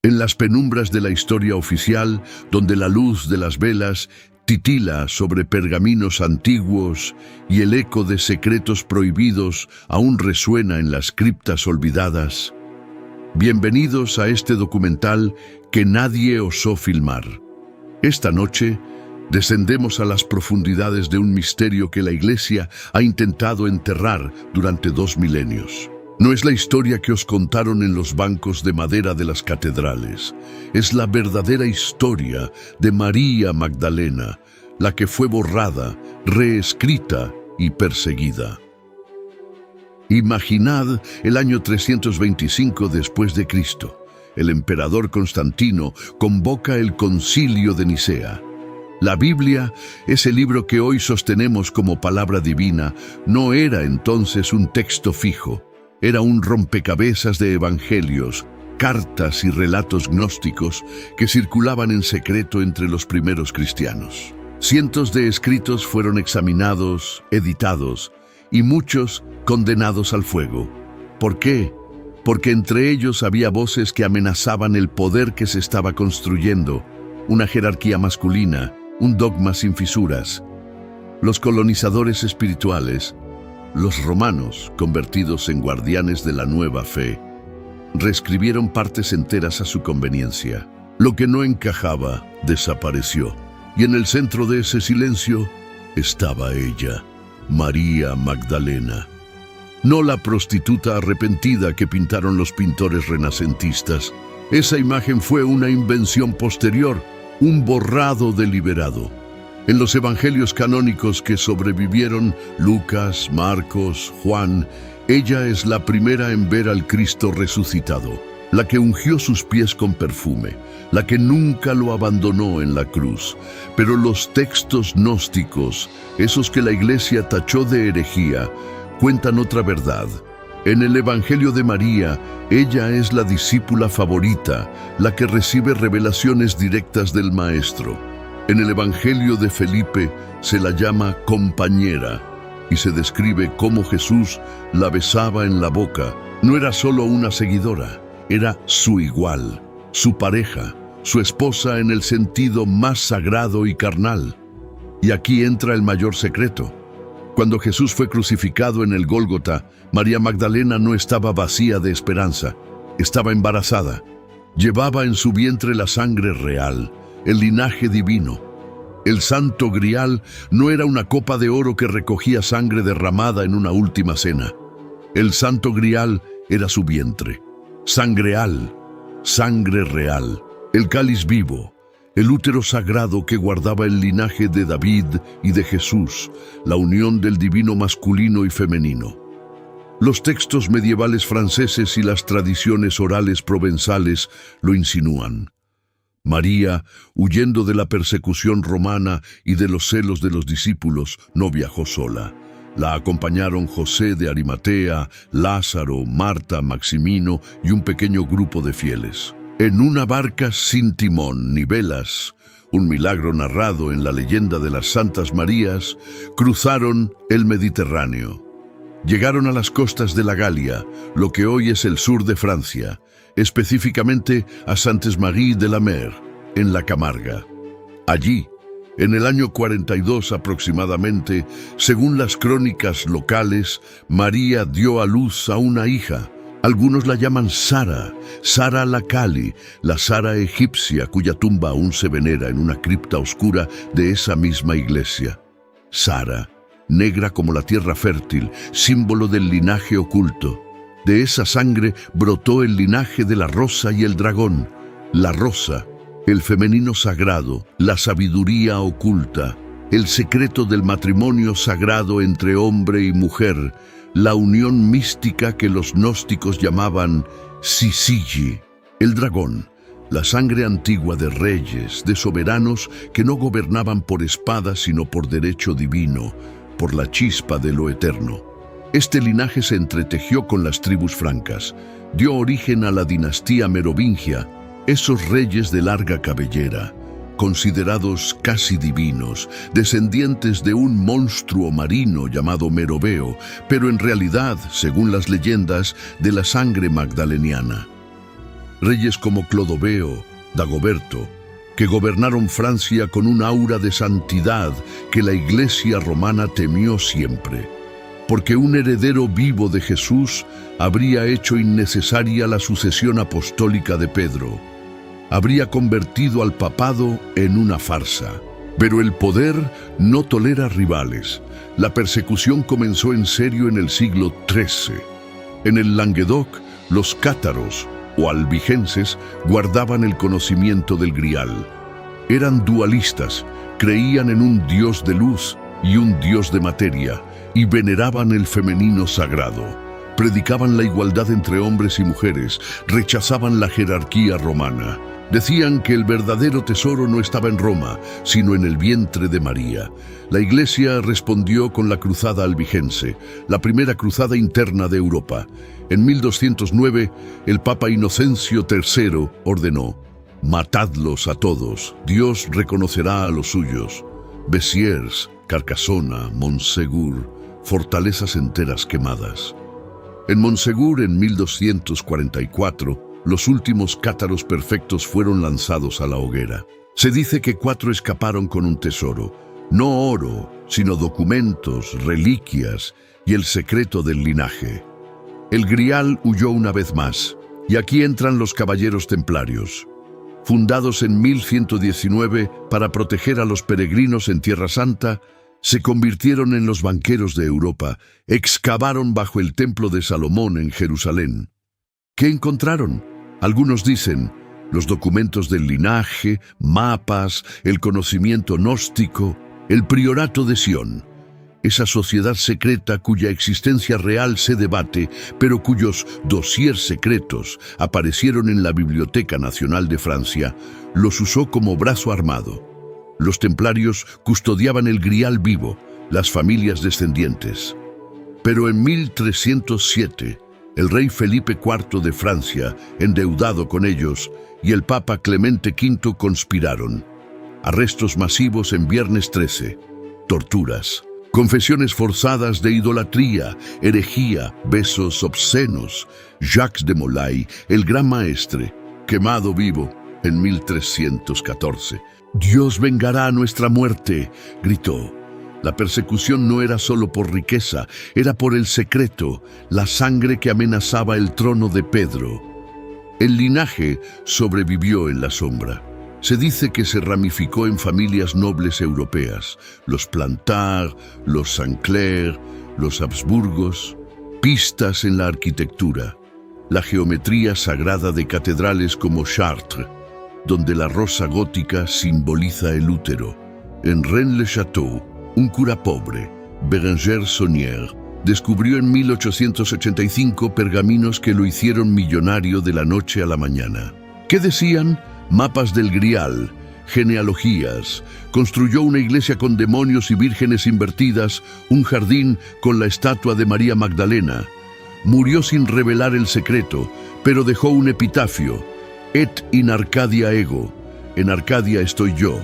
En las penumbras de la historia oficial, donde la luz de las velas titila sobre pergaminos antiguos y el eco de secretos prohibidos aún resuena en las criptas olvidadas. Bienvenidos a este documental que nadie osó filmar. Esta noche descendemos a las profundidades de un misterio que la Iglesia ha intentado enterrar durante 2 milenios. No es la historia que os contaron en los bancos de madera de las catedrales. Es la verdadera historia de María Magdalena, la que fue borrada, reescrita y perseguida. Imaginad el año 325 después de Cristo. El emperador Constantino convoca el Concilio de Nicea. La Biblia, ese libro que hoy sostenemos como palabra divina, no era entonces un texto fijo. Era un rompecabezas de evangelios, cartas y relatos gnósticos que circulaban en secreto entre los primeros cristianos. Cientos de escritos fueron examinados, editados, y muchos condenados al fuego. ¿Por qué? Porque entre ellos había voces que amenazaban el poder que se estaba construyendo, una jerarquía masculina, un dogma sin fisuras. Los colonizadores espirituales, los romanos, convertidos en guardianes de la nueva fe, reescribieron partes enteras a su conveniencia. Lo que no encajaba desapareció, y en el centro de ese silencio estaba ella, María Magdalena. No la prostituta arrepentida que pintaron los pintores renacentistas. Esa imagen fue una invención posterior, un borrado deliberado. En los evangelios canónicos que sobrevivieron, Lucas, Marcos, Juan, ella es la primera en ver al Cristo resucitado, la que ungió sus pies con perfume, la que nunca lo abandonó en la cruz. Pero los textos gnósticos, esos que la Iglesia tachó de herejía, cuentan otra verdad. En el Evangelio de María, ella es la discípula favorita, la que recibe revelaciones directas del Maestro. En el Evangelio de Felipe se la llama compañera y se describe cómo Jesús la besaba en la boca. No era solo una seguidora, era su igual, su pareja, su esposa en el sentido más sagrado y carnal. Y aquí entra el mayor secreto. Cuando Jesús fue crucificado en el Gólgota, María Magdalena no estaba vacía de esperanza, estaba embarazada. Llevaba en su vientre la sangre real, el linaje divino. El Santo Grial no era una copa de oro que recogía sangre derramada en una última cena. El Santo Grial era su vientre, sangreal, sangre real, el cáliz vivo, el útero sagrado que guardaba el linaje de David y de Jesús, la unión del divino masculino y femenino. Los textos medievales franceses y las tradiciones orales provenzales lo insinúan. María, huyendo de la persecución romana y de los celos de los discípulos, no viajó sola. La acompañaron José de Arimatea, Lázaro, Marta, Maximino y un pequeño grupo de fieles. En una barca sin timón ni velas, un milagro narrado en la leyenda de las Santas Marías, cruzaron el Mediterráneo. Llegaron a las costas de la Galia, lo que hoy es el sur de Francia, específicamente a Saintes-Maries-de-la-Mer, en la Camarga. Allí, en el año 42 aproximadamente, según las crónicas locales, María dio a luz a una hija. Algunos la llaman Sara, Sara la Cali, la Sara egipcia cuya tumba aún se venera en una cripta oscura de esa misma iglesia. Sara, negra como la tierra fértil, símbolo del linaje oculto. De esa sangre brotó el linaje de la rosa y el dragón. La rosa, el femenino sagrado, la sabiduría oculta, el secreto del matrimonio sagrado entre hombre y mujer, la unión mística que los gnósticos llamaban Syzygy. El dragón, la sangre antigua de reyes, de soberanos que no gobernaban por espada sino por derecho divino, por la chispa de lo eterno. Este linaje se entretejió con las tribus francas, dio origen a la dinastía merovingia, esos reyes de larga cabellera, considerados casi divinos, descendientes de un monstruo marino llamado Meroveo, pero en realidad, según las leyendas, de la sangre magdaleniana. reyes como Clodoveo, Dagoberto, que gobernaron Francia con un aura de santidad que la Iglesia romana temió siempre, porque un heredero vivo de Jesús habría hecho innecesaria la sucesión apostólica de Pedro. Habría convertido al papado en una farsa. Pero el poder no tolera rivales. La persecución comenzó en serio en el siglo XIII. En el Languedoc, los cátaros o albigenses guardaban el conocimiento del Grial. Eran dualistas, creían en un dios de luz y un dios de materia, y veneraban el femenino sagrado. Predicaban la igualdad entre hombres y mujeres, rechazaban la jerarquía romana. Decían que el verdadero tesoro no estaba en Roma, sino en el vientre de María. La Iglesia respondió con la cruzada albigense, la primera cruzada interna de Europa. En 1209, el Papa Inocencio III ordenó: «Matadlos a todos, Dios reconocerá a los suyos». Besiers, Carcasona, Montsegur, fortalezas enteras quemadas. En Montsegur, en 1244, los últimos cátaros perfectos fueron lanzados a la hoguera. Se dice que 4 escaparon con un tesoro, no oro, sino documentos, reliquias y el secreto del linaje. El Grial huyó una vez más, y aquí entran los caballeros templarios. Fundados en 1119 para proteger a los peregrinos en Tierra Santa, se convirtieron en los banqueros de Europa, excavaron bajo el templo de Salomón en Jerusalén. ¿Qué encontraron? Algunos dicen, los documentos del linaje, mapas, el conocimiento gnóstico, el priorato de Sion. Esa sociedad secreta cuya existencia real se debate, pero cuyos dossiers secretos aparecieron en la Biblioteca Nacional de Francia, los usó como brazo armado. Los templarios custodiaban el Grial vivo, las familias descendientes. Pero en 1307, el rey Felipe IV de Francia, endeudado con ellos, y el Papa Clemente V conspiraron. Arrestos masivos en Viernes 13, torturas, confesiones forzadas de idolatría, herejía, besos obscenos. Jacques de Molay, el gran maestre, quemado vivo en 1314. «Dios vengará a nuestra muerte», gritó. La persecución no era solo por riqueza, era por el secreto, la sangre que amenazaba el trono de Pedro. El linaje sobrevivió en la sombra. Se dice que se ramificó en familias nobles europeas, los Plantard, los Saint-Clair, los Habsburgos, pistas en la arquitectura, la geometría sagrada de catedrales como Chartres, donde la rosa gótica simboliza el útero. En Rennes-le-Château, un cura pobre, Bérenger Saunier, descubrió en 1885 pergaminos que lo hicieron millonario de la noche a la mañana. ¿Qué decían? Mapas del Grial, genealogías. Construyó una iglesia con demonios y vírgenes invertidas, un jardín con la estatua de María Magdalena. Murió sin revelar el secreto, pero dejó un epitafio: «Et in Arcadia ego», en Arcadia estoy yo.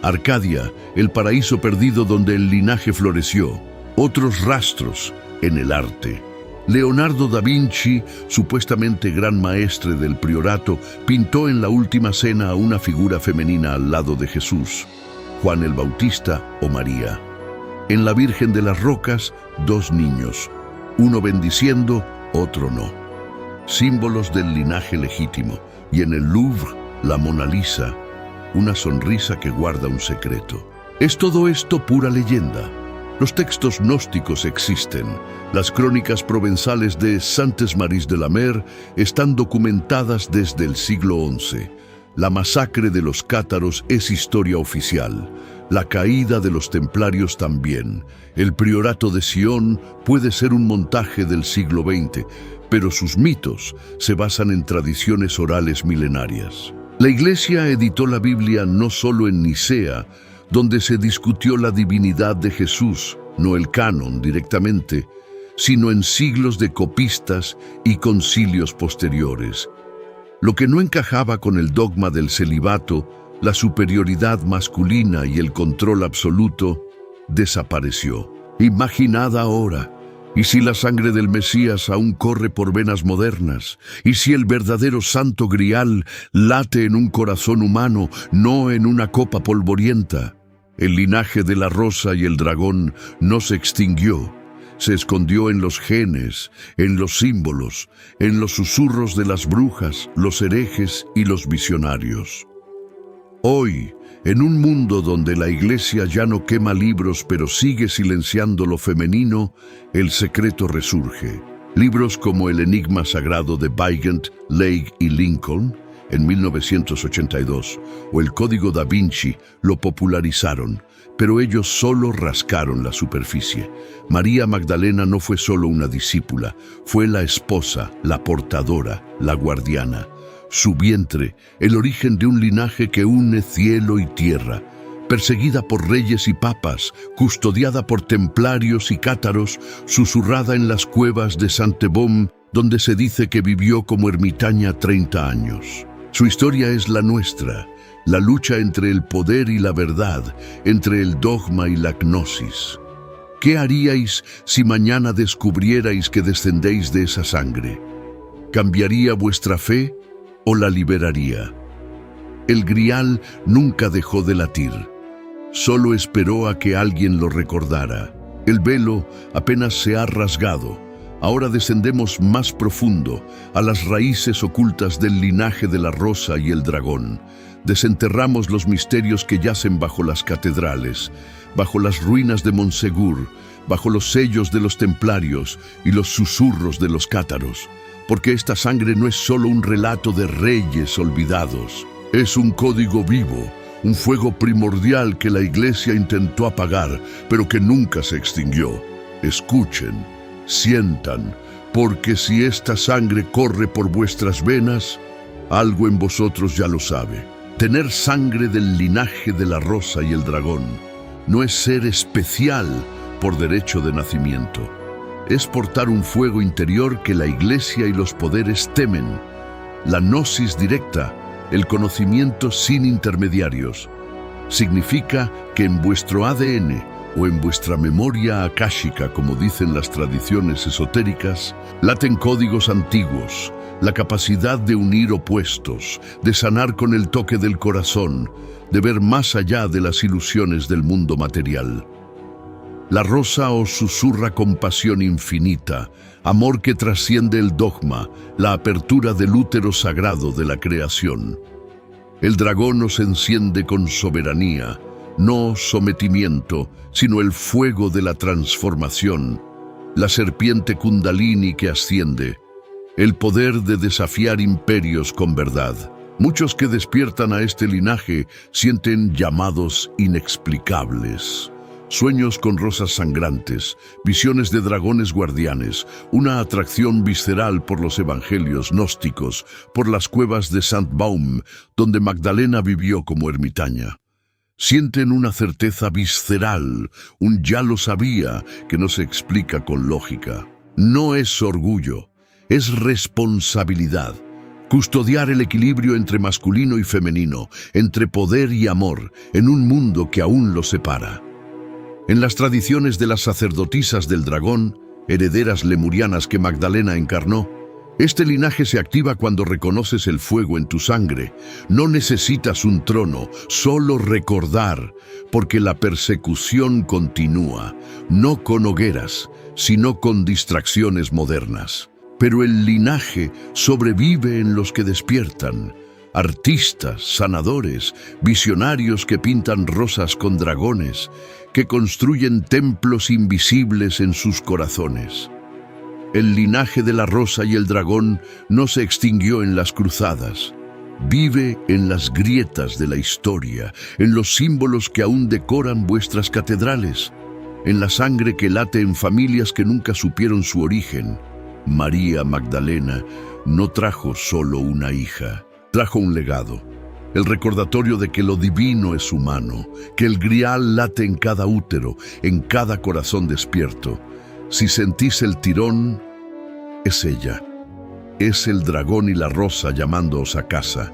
Arcadia, el paraíso perdido donde el linaje floreció. Otros rastros en el arte. Leonardo da Vinci, supuestamente gran maestre del priorato, pintó en la Última Cena a una figura femenina al lado de Jesús, Juan el Bautista o María. En la Virgen de las Rocas, 2 niños, uno bendiciendo, otro no. Símbolos del linaje legítimo. Y en el Louvre, la Mona Lisa, una sonrisa que guarda un secreto. ¿Es todo esto pura leyenda? Los textos gnósticos existen. Las crónicas provenzales de Saint-Exupéry de la Mer están documentadas desde el siglo XI. La masacre de los cátaros es historia oficial. La caída de los templarios también. El priorato de Sion puede ser un montaje del siglo XX, pero sus mitos se basan en tradiciones orales milenarias. La Iglesia editó la Biblia no solo en Nicea, donde se discutió la divinidad de Jesús, no el canon directamente, sino en siglos de copistas y concilios posteriores. Lo que no encajaba con el dogma del celibato, la superioridad masculina y el control absoluto, desapareció. Imaginad ahora, ¿Y si la sangre del Mesías aún corre por venas modernas? ¿Y si el verdadero santo grial late en un corazón humano, no en una copa polvorienta? El linaje de la rosa y el dragón no se extinguió. Se escondió en los genes, en los símbolos, en los susurros de las brujas, los herejes y los visionarios. Hoy, en un mundo donde la Iglesia ya no quema libros pero sigue silenciando lo femenino, el secreto resurge. Libros como El Enigma Sagrado de Weigand, Leigh y Lincoln, en 1982, o El Código da Vinci lo popularizaron, pero ellos solo rascaron la superficie. María Magdalena no fue solo una discípula, fue la esposa, la portadora, la guardiana. Su vientre, el origen de un linaje que une cielo y tierra. Perseguida por reyes y papas, custodiada por templarios y cátaros, susurrada en las cuevas de Saint-Thébaume, donde se dice que vivió como ermitaña 30 años. Su historia es la nuestra, la lucha entre el poder y la verdad, entre el dogma y la gnosis. ¿Qué haríais si mañana descubrierais que descendéis de esa sangre? ¿Cambiaría vuestra fe o la liberaría? El grial nunca dejó de latir. Solo esperó a que alguien lo recordara. El velo apenas se ha rasgado. Ahora descendemos más profundo, a las raíces ocultas del linaje de la rosa y el dragón. Desenterramos los misterios que yacen bajo las catedrales, bajo las ruinas de Montsegur, bajo los sellos de los templarios y los susurros de los cátaros. Porque esta sangre no es solo un relato de reyes olvidados, es un código vivo, un fuego primordial que la Iglesia intentó apagar, pero que nunca se extinguió. Escuchen, sientan, porque si esta sangre corre por vuestras venas, algo en vosotros ya lo sabe. Tener sangre del linaje de la rosa y el dragón no es ser especial por derecho de nacimiento. Es portar un fuego interior que la Iglesia y los poderes temen. La gnosis directa, el conocimiento sin intermediarios, significa que en vuestro ADN o en vuestra memoria akáshica, como dicen las tradiciones esotéricas, laten códigos antiguos, la capacidad de unir opuestos, de sanar con el toque del corazón, de ver más allá de las ilusiones del mundo material. La rosa os susurra compasión infinita, amor que trasciende el dogma, la apertura del útero sagrado de la creación. El dragón os enciende con soberanía, no sometimiento, sino el fuego de la transformación, la serpiente kundalini que asciende, el poder de desafiar imperios con verdad. Muchos que despiertan a este linaje sienten llamados inexplicables. Sueños con rosas sangrantes, visiones de dragones guardianes, una atracción visceral por los evangelios gnósticos, por las cuevas de Saint-Baume, donde Magdalena vivió como ermitaña. Sienten una certeza visceral, un ya lo sabía, que no se explica con lógica. No es orgullo, es responsabilidad. Custodiar el equilibrio entre masculino y femenino, entre poder y amor, en un mundo que aún los separa. En las tradiciones de las sacerdotisas del dragón, herederas lemurianas que Magdalena encarnó, este linaje se activa cuando reconoces el fuego en tu sangre. No necesitas un trono, solo recordar, porque la persecución continúa, no con hogueras, sino con distracciones modernas. Pero el linaje sobrevive en los que despiertan. Artistas, sanadores, visionarios que pintan rosas con dragones, que construyen templos invisibles en sus corazones. El linaje de la rosa y el dragón no se extinguió en las cruzadas. Vive en las grietas de la historia, en los símbolos que aún decoran vuestras catedrales, en la sangre que late en familias que nunca supieron su origen. María Magdalena no trajo solo una hija, trajo un legado. El recordatorio de que lo divino es humano, que el grial late en cada útero, en cada corazón despierto. Si sentís el tirón, es ella. Es el dragón y la rosa llamándoos a casa.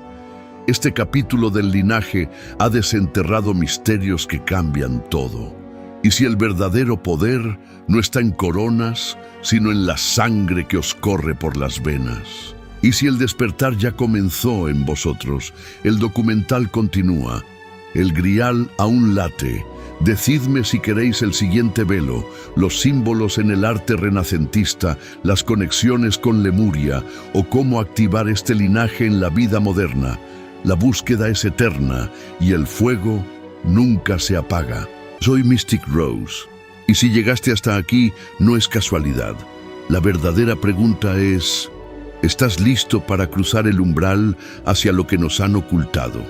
Este capítulo del linaje ha desenterrado misterios que cambian todo. Y si el verdadero poder no está en coronas, sino en la sangre que os corre por las venas. Y si el despertar ya comenzó en vosotros, el documental continúa. El grial aún late. Decidme si queréis el siguiente velo, los símbolos en el arte renacentista, las conexiones con Lemuria, o cómo activar este linaje en la vida moderna. La búsqueda es eterna y el fuego nunca se apaga. Soy Mystic Rose, y si llegaste hasta aquí no es casualidad. La verdadera pregunta es: ¿estás listo para cruzar el umbral hacia lo que nos han ocultado?